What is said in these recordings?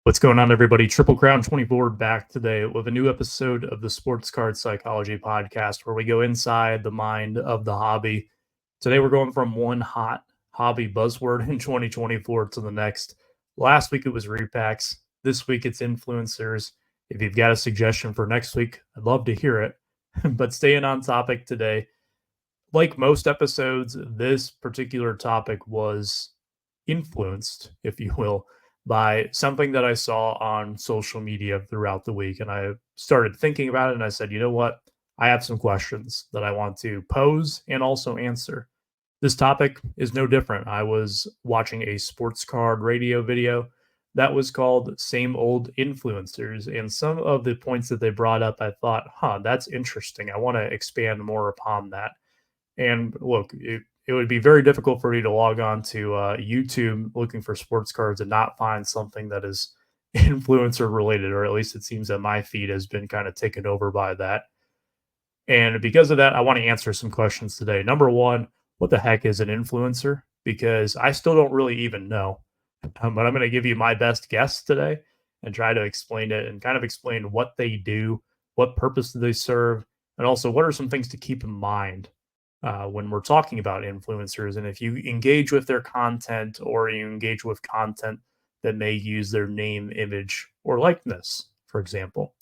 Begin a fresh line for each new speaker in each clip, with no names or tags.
What's going on, everybody? TripleCrown24 back today with a new episode of the Sports Card Psychology Podcast, where we go inside the mind of the hobby. Today, we're going from one hot hobby buzzword in 2024 to the next. Last week, it was repacks. This week, it's influencers. If you've got a suggestion for next week, I'd love to hear it. But staying on topic today, like most episodes, this particular topic was influenced, if you will, by something that I saw on social media throughout the week. And I started thinking about it and I said, you know what? I have some questions that I want to pose and also answer. This topic is no different. I was watching a sports card radio video that was called Same Old Influencers. And some of the points that they brought up, I thought, that's interesting. I want to expand more upon that. And look, it would be very difficult for you to log on to YouTube looking for sports cards and not find something that is influencer related, or at least it seems that my feed has been kind of taken over by that. And because of that, I want to answer some questions today. Number one, what the heck is an influencer? Because I still don't really even know. But I'm going to give you my best guess today and try to explain it and kind of explain what they do, what purpose do they serve, and also what are some things to keep in mind when we're talking about influencers. And if you engage with their content or you engage with content that may use their name, image, or likeness, for example.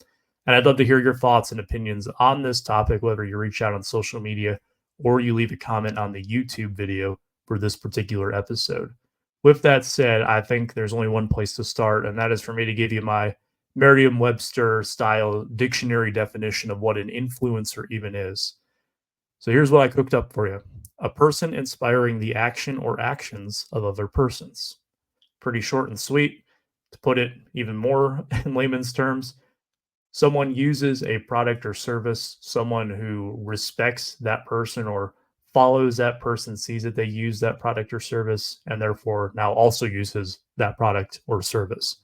And I'd love to hear your thoughts and opinions on this topic, whether you reach out on social media or you leave a comment on the YouTube video for this particular episode. With that said, I think there's only one place to start, and that is for me to give you my Merriam-Webster style dictionary definition of what an influencer even is. So here's what I cooked up for you. A person inspiring the action or actions of other persons. Pretty short and sweet. To put it even more in layman's terms, someone uses a product or service, someone who respects that person or follows that person, sees that they use that product or service, and therefore now also uses that product or service.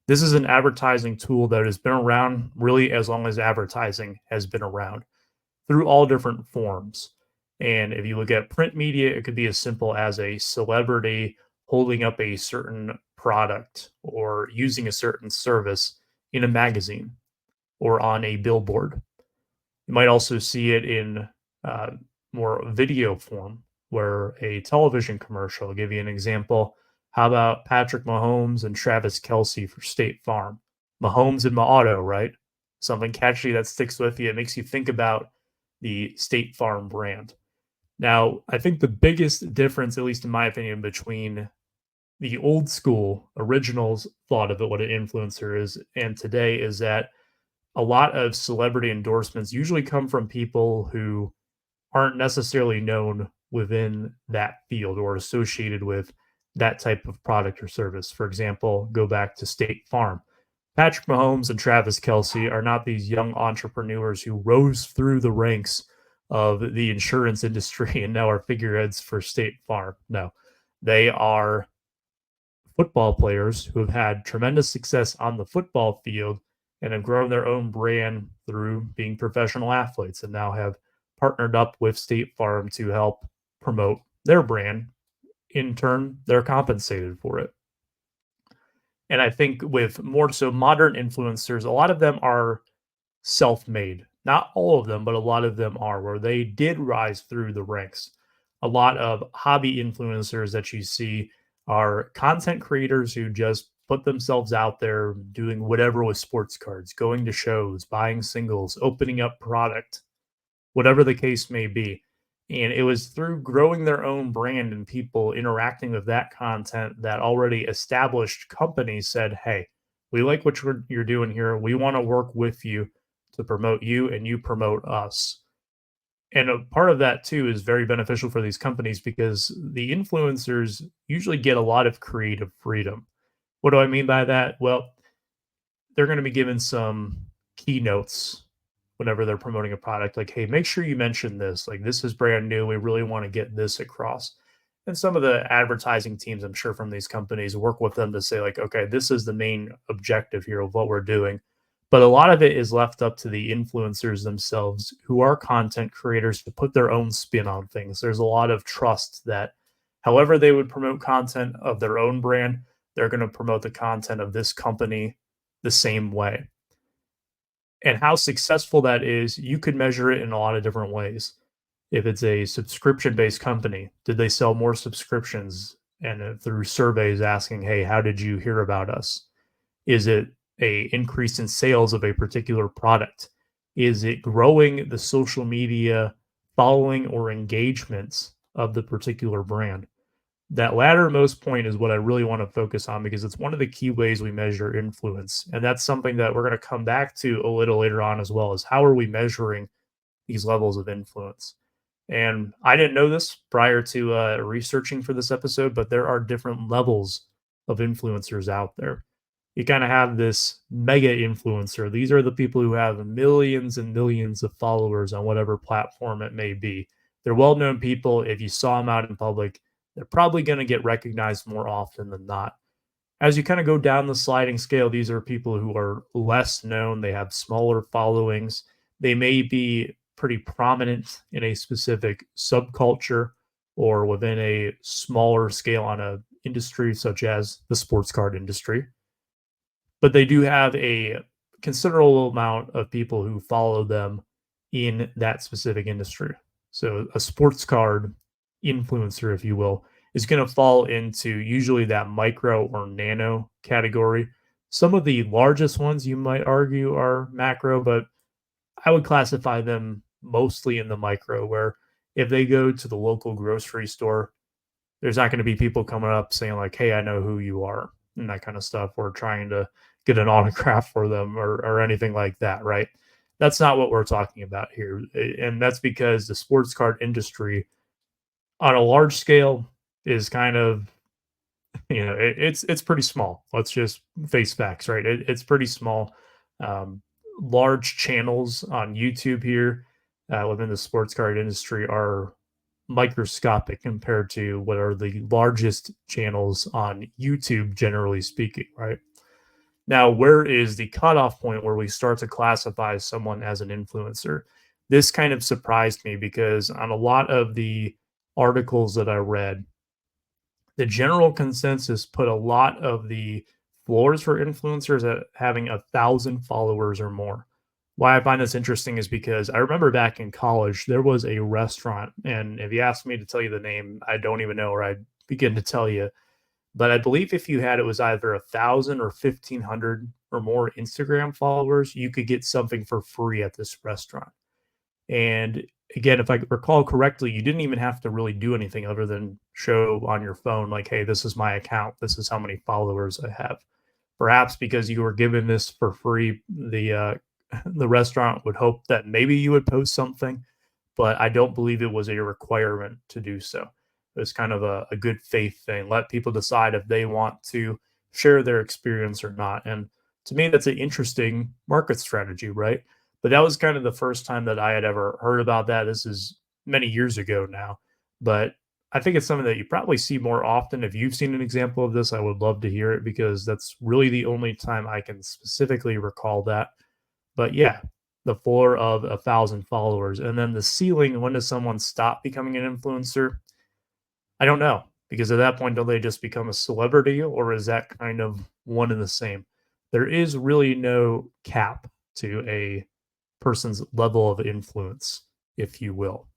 This is an advertising tool that has been around really as long as advertising has been around, through all different forms. And if you look at print media, it could be as simple as a celebrity holding up a certain product or using a certain service in a magazine or on a billboard. You might also see it in more video form, where a television commercial. I'll give you an example. How about Patrick Mahomes and Travis Kelce for State Farm? Mahomes and my auto, right? Something catchy that sticks with you. It makes you think about the State Farm brand. Now, I think the biggest difference, at least in my opinion, between the old school originals thought of it, what an influencer is, and today is that a lot of celebrity endorsements usually come from people who aren't necessarily known within that field or associated with that type of product or service. For example, go back to State Farm. Patrick Mahomes and Travis Kelce are not these young entrepreneurs who rose through the ranks of the insurance industry and now are figureheads for State Farm. No, they are football players who have had tremendous success on the football field and have grown their own brand through being professional athletes and now have partnered up with State Farm to help promote their brand. In turn, they're compensated for it. And I think with more so modern influencers, a lot of them are self-made. Not all of them, but a lot of them are, where they did rise through the ranks. A lot of hobby influencers that you see are content creators who just put themselves out there doing whatever with sports cards, going to shows, buying singles, opening up product, whatever the case may be. And it was through growing their own brand and people interacting with that content that already established companies said, hey, we like what you're doing here. We want to work with you to promote you and you promote us. And a part of that, too, is very beneficial for these companies because the influencers usually get a lot of creative freedom. What do I mean by that? Well, they're going to be given some keynotes whenever they're promoting a product, like, hey, make sure you mention this. Like, this is brand new. We really want to get this across. And some of the advertising teams, I'm sure, from these companies work with them to say, like, okay, this is the main objective here of what we're doing. But a lot of it is left up to the influencers themselves, who are content creators, to put their own spin on things. There's a lot of trust that however they would promote content of their own brand, they're going to promote the content of this company the same way. And how successful that is, you could measure it in a lot of different ways. If it's a subscription based company, did they sell more subscriptions? And through surveys asking, hey, how did you hear about us? Is it a increase in sales of a particular product? Is it growing the social media following or engagements of the particular brand? That lattermost point is what I really want to focus on because it's one of the key ways we measure influence. And that's something that we're going to come back to a little later on as well, as how are we measuring these levels of influence? And I didn't know this prior to researching for this episode, but there are different levels of influencers out there. You kind of have this mega influencer. These are the people who have millions and millions of followers on whatever platform it may be. They're well known people. If you saw them out in public, they're probably going to get recognized more often than not. As you kind of go down the sliding scale, these are people who are less known. They have smaller followings. They may be pretty prominent in a specific subculture or within a smaller scale on a industry such as the sports card industry, but they do have a considerable amount of people who follow them in that specific industry. So a sports card influencer, if you will, is going to fall into usually that micro or nano category. Some of the largest ones you might argue are macro, but I would classify them mostly in the micro, where if they go to the local grocery store, there's not going to be people coming up saying like, "Hey, I know who you are," and that kind of stuff, or trying to get an autograph for them or anything like that, right? That's not what we're talking about here. And that's because the sports card industry on a large scale is kind of, it's pretty small. Let's just face facts, right? It's pretty small. Um, Large channels on YouTube here within the sports card industry are microscopic compared to what are the largest channels on YouTube, generally speaking, right? Now, where is the cutoff point where we start to classify someone as an influencer? This kind of surprised me because on a lot of the articles that I read, the general consensus put a lot of the floors for influencers at having 1,000 followers or more. Why I find this interesting is because I remember back in college, there was a restaurant, and if you asked me to tell you the name, I don't even know where I'd begin to tell you. But I believe if you had it was either 1,000 or 1,500 or more Instagram followers, you could get something for free at this restaurant. And again, if I recall correctly, you didn't even have to really do anything other than show on your phone, like, hey, this is my account. This is how many followers I have. Perhaps because you were given this for free, the restaurant would hope that maybe you would post something, but I don't believe it was a requirement to do so. It's kind of a good faith thing. Let people decide if they want to share their experience or not. And to me, that's an interesting market strategy, right? But that was kind of the first time that I had ever heard about that. This is many years ago now, but I think it's something that you probably see more often. If you've seen an example of this, I would love to hear it because that's really the only time I can specifically recall that. But yeah, the floor of 1,000 followers, and then the ceiling. When does someone stop becoming an influencer? I don't know, because at that point, don't they just become a celebrity, or is that kind of one and the same? There is really no cap to a person's level of influence, if you will.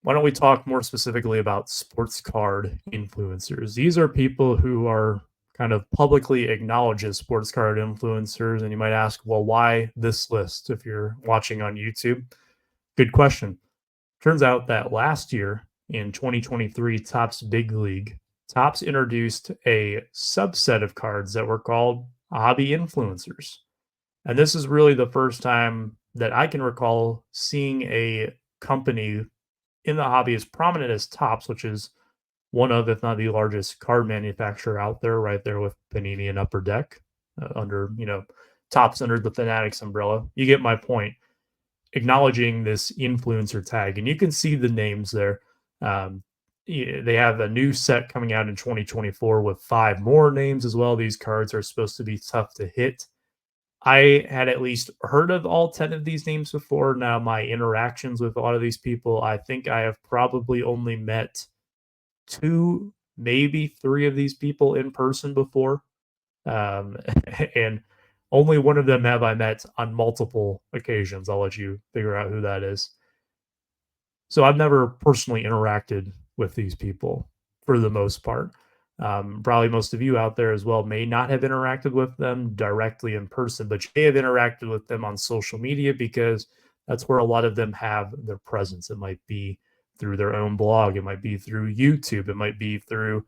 Why don't we talk more specifically about sports card influencers? These are people who are kind of publicly acknowledged as sports card influencers. And you might ask, well, why this list if you're watching on YouTube? Good question. Turns out that last year in 2023, Topps Big League, Topps introduced a subset of cards that were called hobby influencers. And this is really the first time that I can recall seeing a company in the hobby as prominent as Topps, which is one of, if not the largest card manufacturer out there, right there with Panini and Upper Deck, under, Topps under the Fanatics umbrella. You get my point. Acknowledging this influencer tag, and you can see the names there. They have a new set coming out in 2024 with 5 more names as well. These cards are supposed to be tough to hit. I had at least heard of all 10 of these names before. Now, my interactions with a lot of these people, I think I have probably only met 2 maybe 3 of these people in person before, um, and only one of them have I met on multiple occasions. I'll let you figure out who that is. So I've never personally interacted with these people for the most part. Probably most of you out there as well may not have interacted with them directly in person, but you may have interacted with them on social media because that's where a lot of them have their presence. It might be through their own blog, it might be through YouTube, it might be through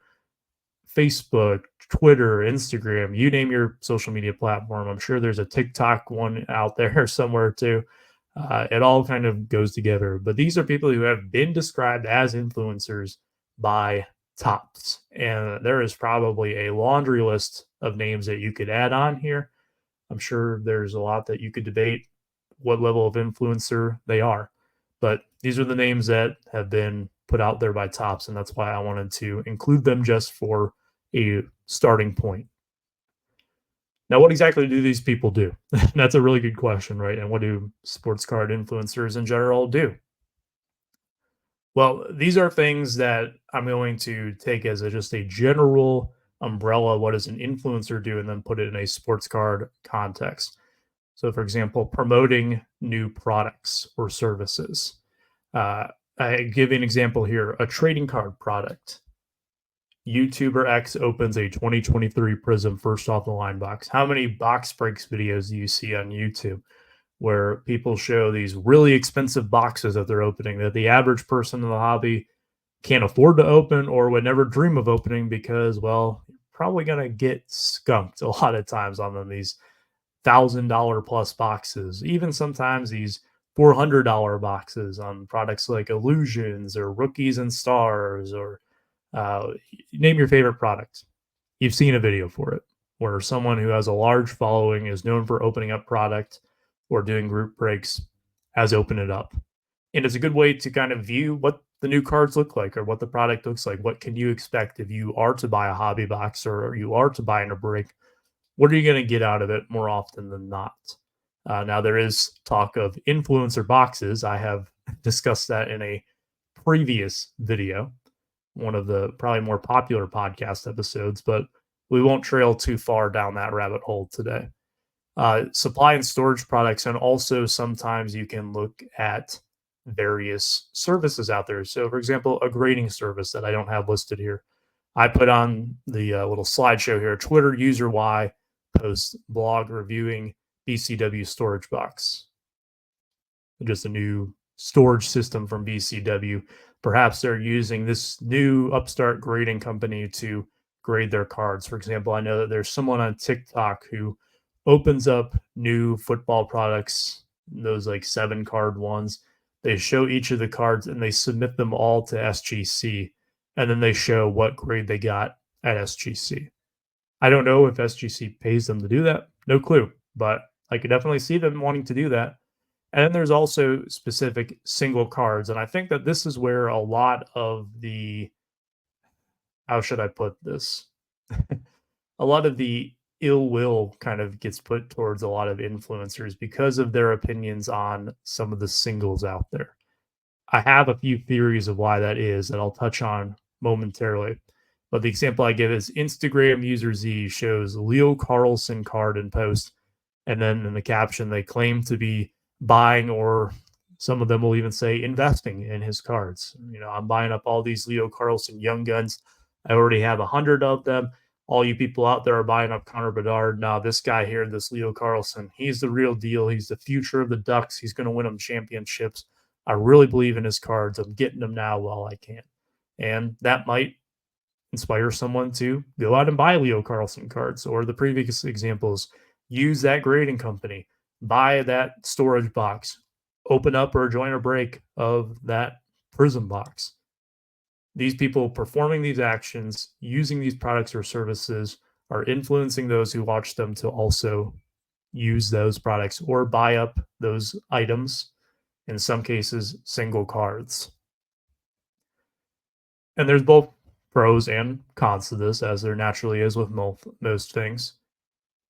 Facebook, Twitter, Instagram, you name your social media platform. I'm sure there's a TikTok one out there somewhere too. It all kind of goes together. But these are people who have been described as influencers by tops. And there is probably a laundry list of names that you could add on here. I'm sure there's a lot that you could debate what level of influencer they are. But these are the names that have been put out there by tops. And that's why I wanted to include them just for a starting point. Now, what exactly do these people do? That's a really good question, right? And what do sports card influencers in general do? Well, these are things that I'm going to take as just a general umbrella. What does an influencer do? And then put it in a sports card context. So, for example, promoting new products or services. I give you an example here, a trading card product. YouTuber X opens a 2023 Prism first off the line box. How many box breaks videos do you see on YouTube where people show these really expensive boxes that they're opening that the average person in the hobby can't afford to open or would never dream of opening because, well, you're probably going to get skunked a lot of times on them, these $1,000 plus boxes, even sometimes these $400 boxes on products like Illusions or Rookies and Stars or uh, name your favorite product. You've seen a video for it where someone who has a large following is known for opening up product or doing group breaks has opened it up. And it's a good way to kind of view what the new cards look like or what the product looks like. What can you expect if you are to buy a hobby box or you are to buy in a break? What are you going to get out of it more often than not? Now, there is talk of influencer boxes. I have discussed that in a previous video, one of the probably more popular podcast episodes, but we won't trail too far down that rabbit hole today. Supply and storage products, and also sometimes you can look at various services out there. So, for example, a grading service that I don't have listed here. I put on the little slideshow here. Twitter user Y posts blog reviewing BCW storage box. Just a new storage system from BCW. Perhaps they're using this new upstart grading company to grade their cards. For example, I know that there's someone on TikTok who opens up new football products, those like 7 card ones. They show each of the cards and they submit them all to SGC, and then they show what grade they got at SGC. I don't know if SGC pays them to do that. No clue, but I could definitely see them wanting to do that. And then there's also specific single cards. And I think that this is where a lot of the, how should I put this? A lot of the ill will kind of gets put towards a lot of influencers because of their opinions on some of the singles out there. I have a few theories of why that is that I'll touch on momentarily. But the example I give is Instagram user Z shows Leo Carlson card and post. And then in the caption, they claim to be buying, or some of them will even say investing in his cards. You know, I'm buying up all these Leo Carlson young guns. I already have 100 of them. All you people out there are buying up Connor Bedard. Now, this guy here, this Leo Carlson, he's the real deal. He's the future of the Ducks. He's going to win them championships. I really believe in his cards. I'm getting them now while I can. And that might inspire someone to go out and buy Leo Carlson cards. Or the previous examples, use that grading company, buy that storage box, open up or join a break of that Prism box. These people performing these actions, using these products or services, are influencing those who watch them to also use those products or buy up those items, in some cases, single cards. And there's both pros and cons to this, as there naturally is with most things.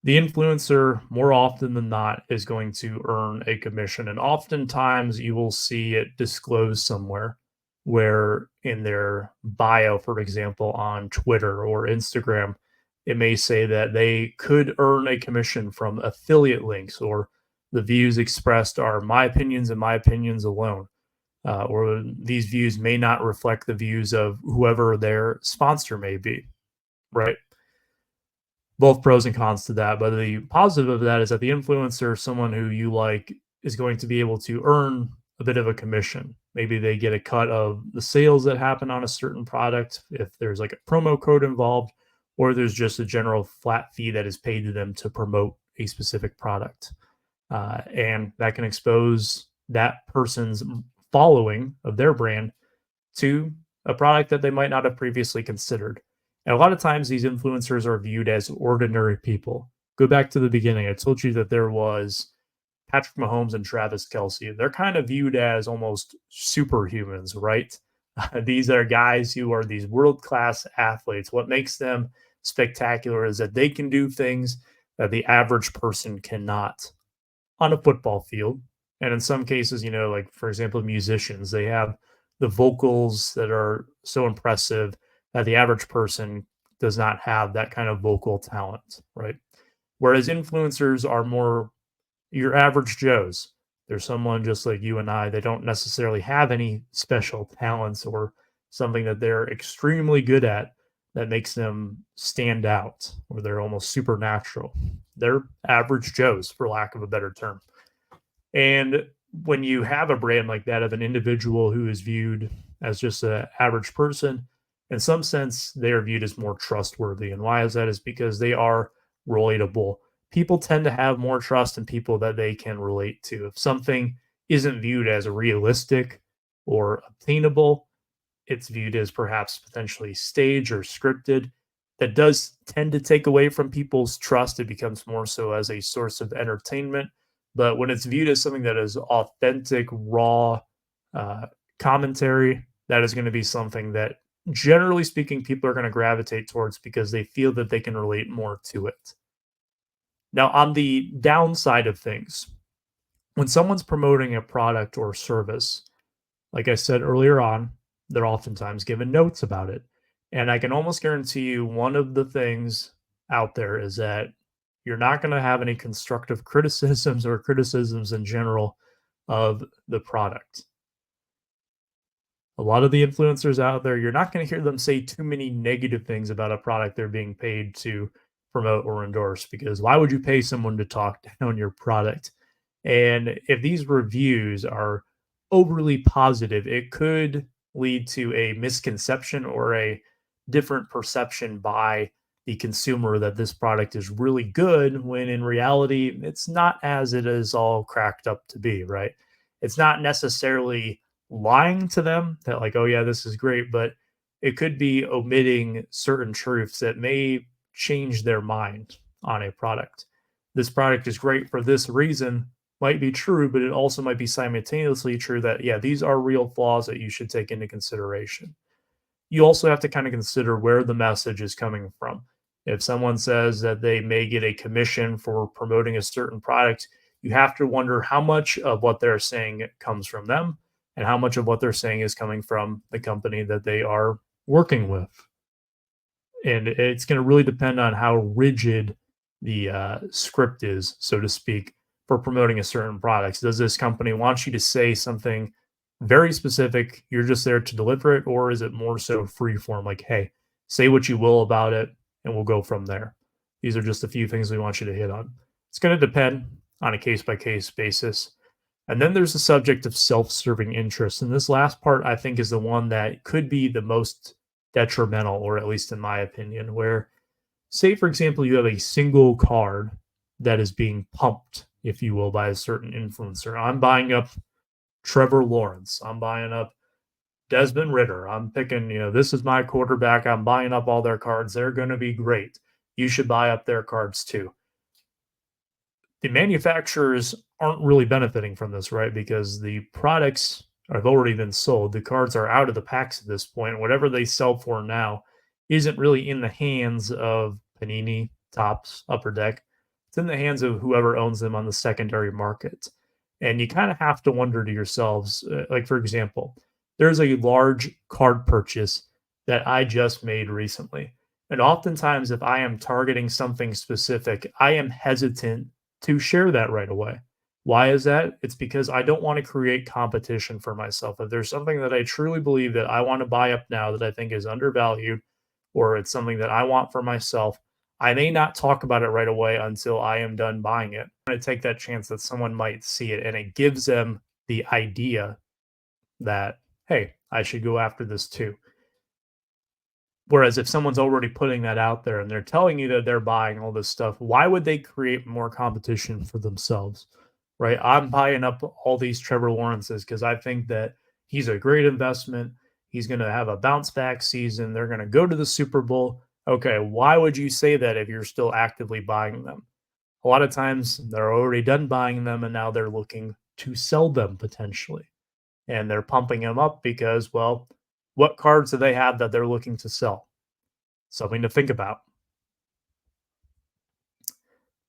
The influencer, more often than not, is going to earn a commission. And oftentimes you will see it disclosed somewhere where in their bio, for example, on Twitter or Instagram, it may say that they could earn a commission from affiliate links, or the views expressed are my opinions and my opinions alone, or these views may not reflect the views of whoever their sponsor may be, right? Both pros and cons to that. But the positive of that is that the influencer, someone who you like, is going to be able to earn a bit of a commission. Maybe they get a cut of the sales that happen on a certain product if there's like a promo code involved, or there's just a general flat fee that is paid to them to promote a specific product. And that can expose that person's following of their brand to a product that they might not have previously considered. And a lot of times these influencers are viewed as ordinary people. Go back to the beginning. I told you that there was Patrick Mahomes and Travis Kelsey. They're kind of viewed as almost superhumans, right? These are guys who are these world class athletes. What makes them spectacular is that they can do things that the average person cannot on a football field. And in some cases, like for example, musicians, they have the vocals that are so impressive that the average person does not have that kind of vocal talent, right? Whereas influencers are more your average Joes. They're someone just like you and I. They don't necessarily have any special talents or something that they're extremely good at that makes them stand out, or they're almost supernatural. They're average Joes, for lack of a better term. And when you have a brand like that of an individual who is viewed as just an average person, in some sense, they are viewed as more trustworthy. And why is that? Is because they are relatable. People tend to have more trust in people that they can relate to. If something isn't viewed as realistic or obtainable, it's viewed as perhaps potentially staged or scripted. That does tend to take away from people's trust. It becomes more so as a source of entertainment. But when it's viewed as something that is authentic, raw commentary, that is going to be something that, generally speaking, people are going to gravitate towards because they feel that they can relate more to it. Now, on the downside of things, when someone's promoting a product or service, like I said earlier on, they're oftentimes given notes about it. And I can almost guarantee you one of the things out there is that you're not going to have any constructive criticisms or criticisms in general of the product. A lot of the influencers out there, you're not going to hear them say too many negative things about a product they're being paid to promote or endorse, because why would you pay someone to talk down your product? And if these reviews are overly positive, it could lead to a misconception or a different perception by the consumer that this product is really good, when in reality, it's not as it is all cracked up to be, right? It's not necessarily lying to them that, like, oh, yeah, this is great, but it could be omitting certain truths that may change their mind on a product. This product is great for this reason might be true, but it also might be simultaneously true that, yeah, these are real flaws that you should take into consideration. You also have to kind of consider where the message is coming from. If someone says that they may get a commission for promoting a certain product, you have to wonder how much of what they're saying comes from them and how much of what they're saying is coming from the company that they are working with. And it's going to really depend on how rigid the script is, so to speak, for promoting a certain product. Does this company want you to say something very specific? You're just there to deliver it, or is it more so free form? Like, hey, say what you will about it, and we'll go from there. These are just a few things we want you to hit on. It's going to depend on a case by case basis. And then there's the subject of self serving interest. And this last part, I think, is the one that could be the most detrimental, or at least in my opinion, where, say, for example, you have a single card that is being pumped, if you will, by a certain influencer. I'm buying up Trevor Lawrence. I'm buying up Desmond Ritter. I'm picking, this is my quarterback. I'm buying up all their cards. They're going to be great. You should buy up their cards too. The manufacturers aren't really benefiting from this, right? Because the products have already been sold. The cards are out of the packs at this point. Whatever they sell for now isn't really in the hands of Panini, Topps, Upper Deck. It's in the hands of whoever owns them on the secondary market. And you kind of have to wonder to yourselves, like, for example, there's a large card purchase that I just made recently. And oftentimes, if I am targeting something specific, I am hesitant to share that right away. Why is that? It's because I don't want to create competition for myself. If there's something that I truly believe that I want to buy up now that I think is undervalued, or it's something that I want for myself, I may not talk about it right away until I am done buying it. I'm going to take that chance that someone might see it and it gives them the idea that, hey, I should go after this too. Whereas if someone's already putting that out there and they're telling you that they're buying all this stuff, why would they create more competition for themselves? Right? I'm buying up all these Trevor Lawrences because I think that he's a great investment. He's going to have a bounce back season. They're going to go to the Super Bowl. Okay, why would you say that if you're still actively buying them? A lot of times they're already done buying them and now they're looking to sell them potentially. And they're pumping them up because, well, what cards do they have that they're looking to sell? Something to think about.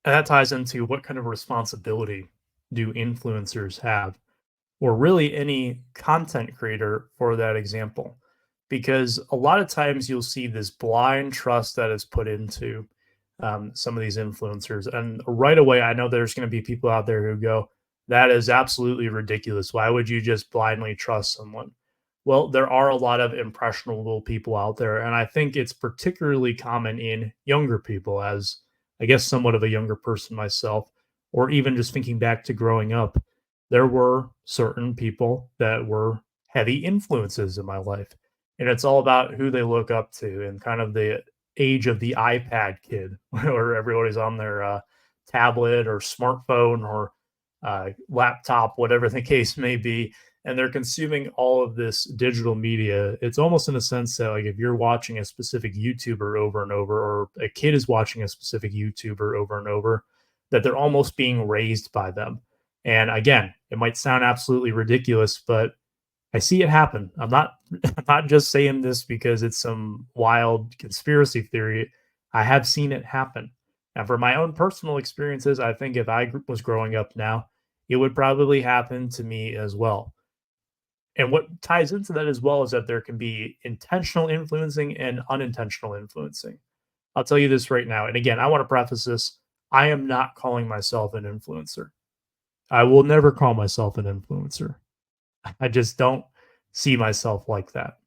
And that ties into what kind of responsibility do influencers have, or really any content creator for that example. Because a lot of times you'll see this blind trust that is put into some of these influencers. And right away, I know there's going to be people out there who go, that is absolutely ridiculous. Why would you just blindly trust someone? Well, there are a lot of impressionable people out there. And I think it's particularly common in younger people, as I guess somewhat of a younger person myself, or even just thinking back to growing up. There were certain people that were heavy influences in my life. And it's all about who they look up to and kind of the age of the iPad kid, where everybody's on their tablet or smartphone or laptop, whatever the case may be, and they're consuming all of this digital media. It's almost in a sense that, like, if you're watching a specific YouTuber over and over, or a kid is watching a specific YouTuber over and over, that they're almost being raised by them. And again, it might sound absolutely ridiculous, but I see it happen. I'm not just saying this because it's some wild conspiracy theory. I have seen it happen. And for my own personal experiences, I think if I was growing up now, it would probably happen to me as well. And what ties into that as well is that there can be intentional influencing and unintentional influencing. I'll tell you this right now. And again, I want to preface this. I am not calling myself an influencer. I will never call myself an influencer. I just don't see myself like that.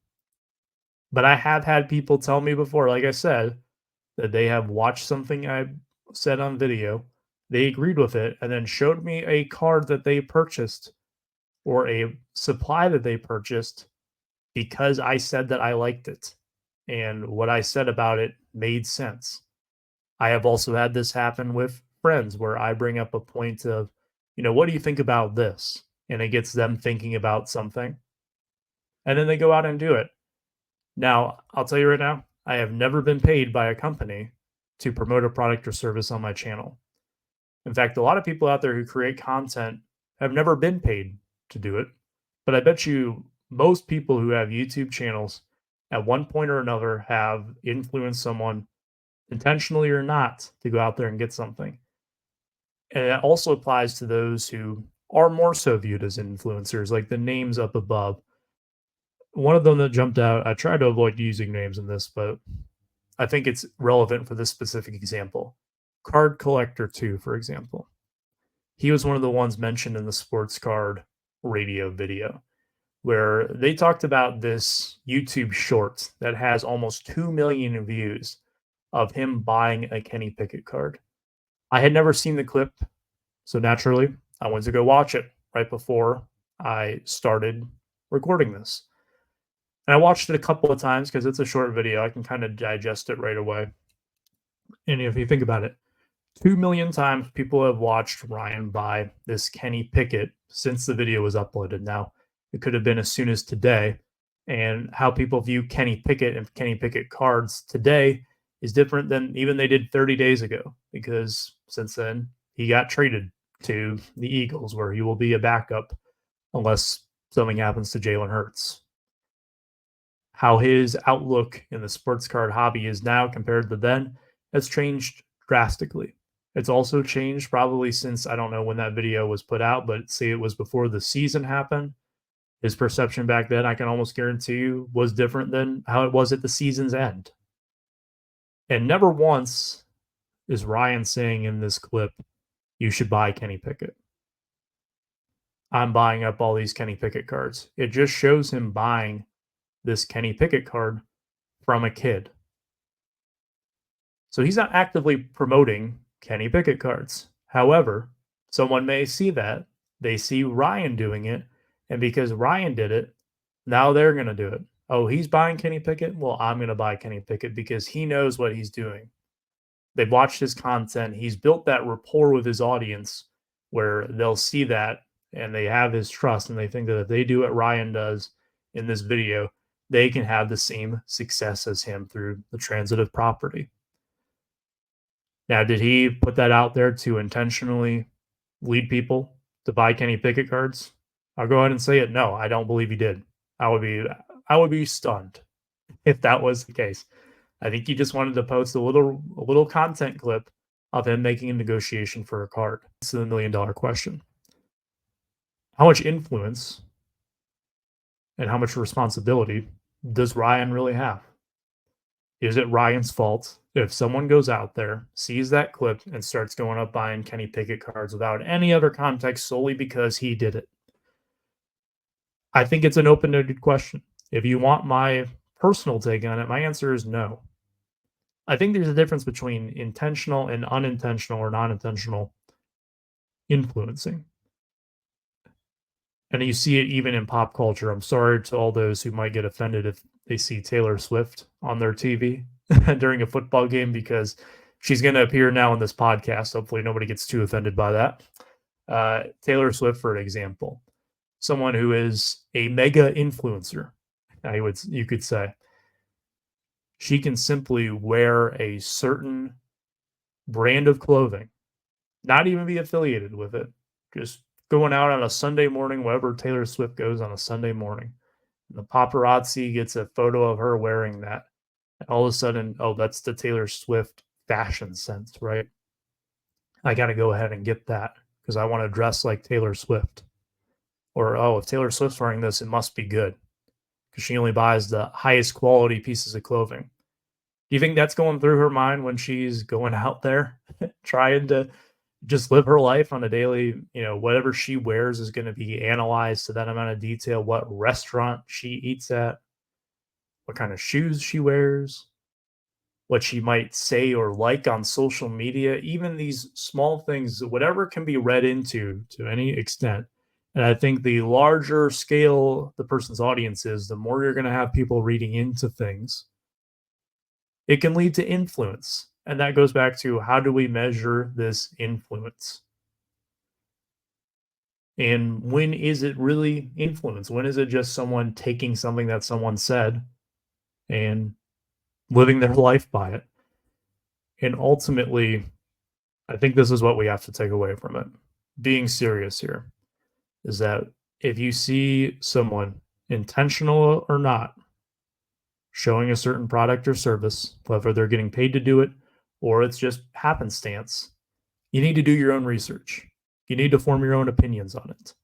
But I have had people tell me before, like I said, that they have watched something I said on video, they agreed with it, and then showed me a card that they purchased or a supply that they purchased because I said that I liked it and what I said about it made sense. I have also had this happen with friends where I bring up a point of, what do you think about this? And it gets them thinking about something. And then they go out and do it. Now, I'll tell you right now, I have never been paid by a company to promote a product or service on my channel. In fact, a lot of people out there who create content have never been paid to do it. But I bet you most people who have YouTube channels at one point or another have influenced someone, intentionally or not, to go out there and get something. And that also applies to those who are more so viewed as influencers, like the names up above. One of them that jumped out, I try to avoid using names in this, but I think it's relevant for this specific example. Card Collector 2, for example. He was one of the ones mentioned in the sports card radio video where they talked about this YouTube short that has almost 2 million views of him buying a Kenny Pickett card. I had never seen the clip, so naturally, I went to go watch it right before I started recording this. And I watched it a couple of times because it's a short video. I can kind of digest it right away. And if you think about it, 2 million times people have watched Ryan buy this Kenny Pickett since the video was uploaded. Now, it could have been as soon as today. And how people view Kenny Pickett and Kenny Pickett cards today is different than even they did 30 days ago, because since then he got traded to the Eagles, where he will be a backup unless something happens to Jalen Hurts. How his outlook in the sports card hobby is now compared to then has changed drastically. It's also changed probably since, I don't know when that video was put out, but say it was before the season happened. His perception back then, I can almost guarantee you, was different than how it was at the season's end. And never once is Ryan saying in this clip, you should buy Kenny Pickett. I'm buying up all these Kenny Pickett cards. It just shows him buying this Kenny Pickett card from a kid. So he's not actively promoting Kenny Pickett cards. However, someone may see that. They see Ryan doing it. And because Ryan did it, now they're going to do it. Oh, he's buying Kenny Pickett? Well, I'm going to buy Kenny Pickett because he knows what he's doing. They've watched his content. He's built that rapport with his audience where they'll see that and they have his trust. And they think that if they do what Ryan does in this video, they can have the same success as him through the transitive property. Now, did he put that out there to intentionally lead people to buy Kenny Pickett cards? I'll go ahead and say it. No, I don't believe he did. I would be stunned if that was the case. I think he just wanted to post a little content clip of him making a negotiation for a card. It's the $1 million question. How much influence and how much responsibility does Ryan really have? Is it Ryan's fault if someone goes out there, sees that clip, and starts going up buying Kenny Pickett cards without any other context solely because he did it? I think it's an open-ended question. If you want my personal take on it, my answer is no. I think there's a difference between intentional and unintentional or non-intentional influencing. And you see it even in pop culture. I'm sorry to all those who might get offended if they see Taylor Swift on their TV during a football game because she's going to appear now in this podcast. Hopefully nobody gets too offended by that. Taylor Swift, for example, someone who is a mega influencer, you could say. She can simply wear a certain brand of clothing, not even be affiliated with it, just going out on a Sunday morning, wherever Taylor Swift goes on a Sunday morning. The paparazzi gets a photo of her wearing that. And all of a sudden, oh, that's the Taylor Swift fashion sense, right? I got to go ahead and get that because I want to dress like Taylor Swift. Or, oh, if Taylor Swift's wearing this, it must be good because she only buys the highest quality pieces of clothing. Do you think that's going through her mind when she's going out there trying to just live her life on a daily, whatever she wears is going to be analyzed to that amount of detail, what restaurant she eats at, what kind of shoes she wears, what she might say or like on social media, even these small things, whatever can be read into to any extent. And I think the larger scale the person's audience is, the more you're going to have people reading into things. It can lead to influence. And that goes back to how do we measure this influence? And when is it really influence? When is it just someone taking something that someone said and living their life by it? And ultimately, I think this is what we have to take away from it. Being serious here is that if you see someone, intentional or not, showing a certain product or service, whether they're getting paid to do it or it's just happenstance, you need to do your own research. You need to form your own opinions on it.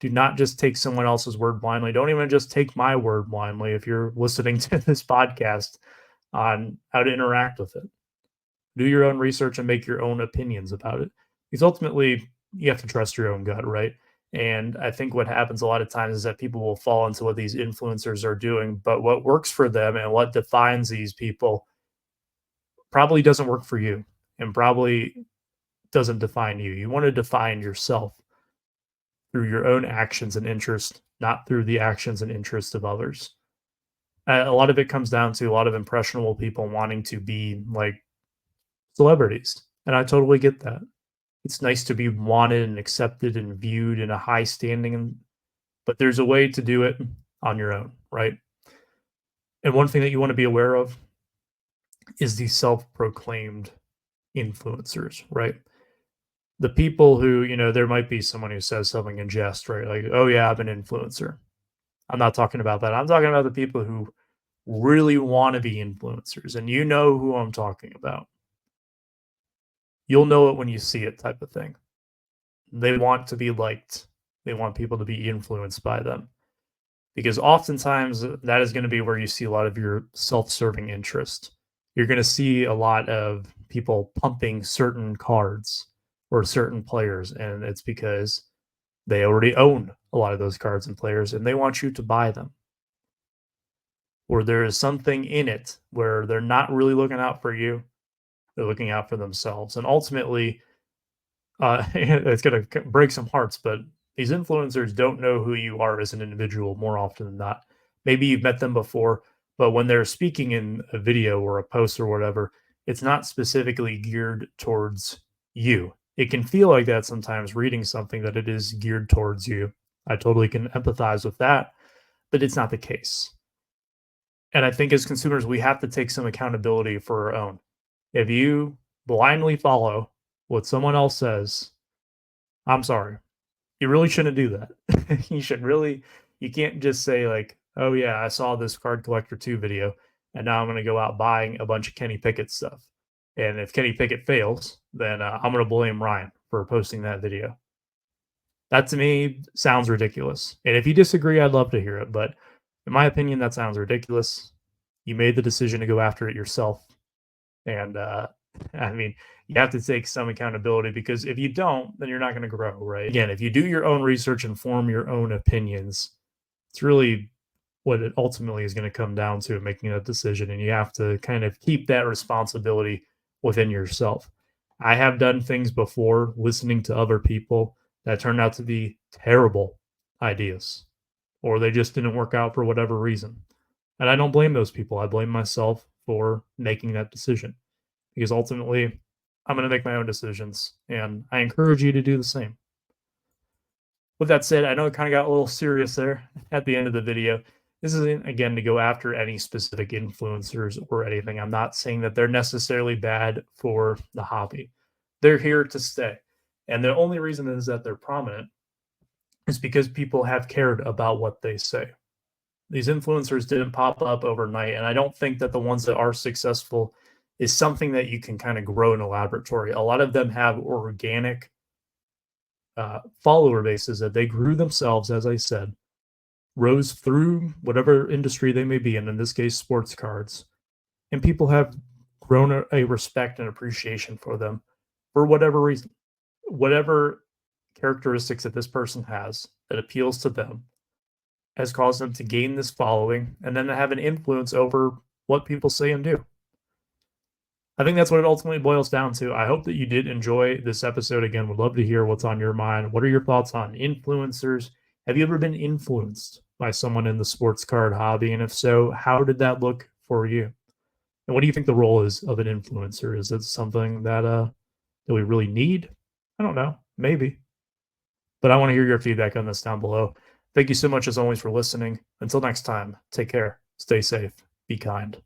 Do not just take someone else's word blindly. Don't even just take my word blindly if you're listening to this podcast on how to interact with it. Do your own research and make your own opinions about it. Because ultimately, you have to trust your own gut, right? And I think what happens a lot of times is that people will fall into what these influencers are doing, but what works for them and what defines these people probably doesn't work for you and probably doesn't define you. You want to define yourself through your own actions and interests, not through the actions and interests of others. A lot of it comes down to a lot of impressionable people wanting to be like celebrities. And I totally get that. It's nice to be wanted and accepted and viewed in a high standing, but there's a way to do it on your own, right? And one thing that you want to be aware of is the self-proclaimed influencers, right? The people who, there might be someone who says something in jest, right? Like, oh yeah, I'm an influencer. I'm not talking about that. I'm talking about the people who really want to be influencers, and you know who I'm talking about. You'll know it when you see it, type of thing. They want to be liked. They want people to be influenced by them. because oftentimes that is going to be where you see a lot of your self-serving interest. You're going to see a lot of people pumping certain cards or certain players, and it's because they already own a lot of those cards and players and they want you to buy them. Or there is something in it where they're not really looking out for you, they're looking out for themselves. And ultimately, it's going to break some hearts, but these influencers don't know who you are as an individual more often than not. Maybe you've met them before, but when they're speaking in a video or a post or whatever, it's not specifically geared towards you. It can feel like that sometimes reading something that it is geared towards you. I totally can empathize with that, but it's not the case. And I think as consumers, we have to take some accountability for our own. If you blindly follow what someone else says, I'm sorry. You really shouldn't do that. You can't just say like, "Oh yeah, I saw this Card Collector 2 video and now I'm going to go out buying a bunch of Kenny Pickett stuff." And if Kenny Pickett fails, then I'm going to blame Ryan for posting that video. That to me sounds ridiculous. And if you disagree, I'd love to hear it, but in my opinion that sounds ridiculous. You made the decision to go after it yourself. And I mean, you have to take some accountability because if you don't, then you're not going to grow, right? Again, if you do your own research and form your own opinions, it's really what it ultimately is going to come down to making a decision. And you have to kind of keep that responsibility within yourself. I have done things before listening to other people that turned out to be terrible ideas, or they just didn't work out for whatever reason. And I don't blame those people. I blame myself for making that decision because ultimately I'm going to make my own decisions and I encourage you to do the same. With that said, I know it kind of got a little serious there at the end of the video. This isn't, again, to go after any specific influencers or anything. I'm not saying that they're necessarily bad for the hobby. They're here to stay. And the only reason is that they're prominent is because people have cared about what they say. These influencers didn't pop up overnight, and I don't think that the ones that are successful is something that you can kind of grow in a laboratory. A lot of them have organic follower bases that they grew themselves, as I said, rose through whatever industry they may be in this case, sports cards. And people have grown a respect and appreciation for them for whatever reason, whatever characteristics that this person has that appeals to them has caused them to gain this following and then to have an influence over what people say and do. I think that's what it ultimately boils down to. I hope that you did enjoy this episode. Again, would love to hear what's on your mind. What are your thoughts on influencers? Have you ever been influenced by someone in the sports card hobby? And if so, how did that look for you? And what do you think the role is of an influencer? Is it something that we really need? I don't know. Maybe. But I want to hear your feedback on this down below. Thank you so much, as always, for listening. Until next time, take care, stay safe, be kind.